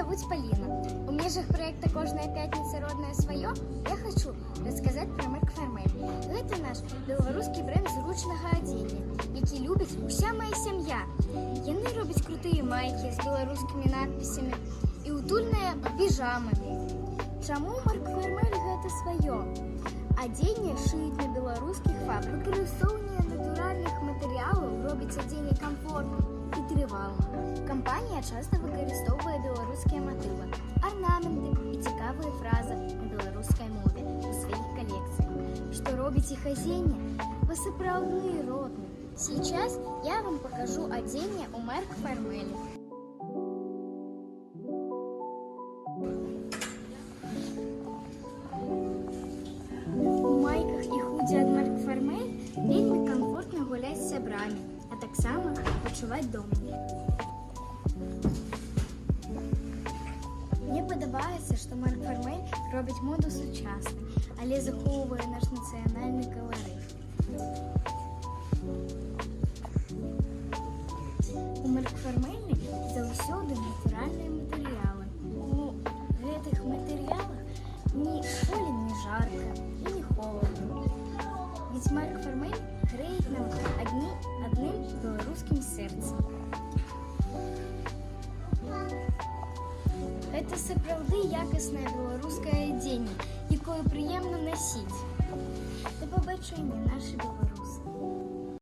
зовут Поліна. У межах проекта «Кожная пятница родное свое» я хочу рассказать про Марк Фармель. Это наш белорусский бренд зручного адзення, який любить уся моя сім'я. Яны робяць крутые майки з беларускімі надпісямі і утульныя піжамы. Чаму Марк Фармель гэта сваё? Адзенне шыюць на беларускіх фабриках. Выкарыстоўванне натуральных матэрыялаў робіць адзенне камфортным і трывалым. Кампанія часта выкарыстоўвае беларускія матывы, арнаменты і цікавыя фразы на беларускай мове у сваіх калекцыях, што робіць іх адзенне па-сапраўдны родным. Сейчас я вам покажу адзенне у Марк Фармель. У майках і худзе ад Марк Фармель вельмі камфортна гуляць з сябрамі, а таксама пачуваць дома. Мне падабаецца, што Марк Фармель робіць моду сучаснай, але захоўвае наш нацыянальны каларыт. У Марк Фармелі заўсёды натуральныя матэрыялы. У гэтых матэрыялах ніколі не жарка і не холодна. Ведь Марк Фармель грэе нам адным беларускім сэрцам. Гэта сапраўды якаснае беларускае адзенне, якое прыемна насіць. Да пабачэння, нашы беларусы!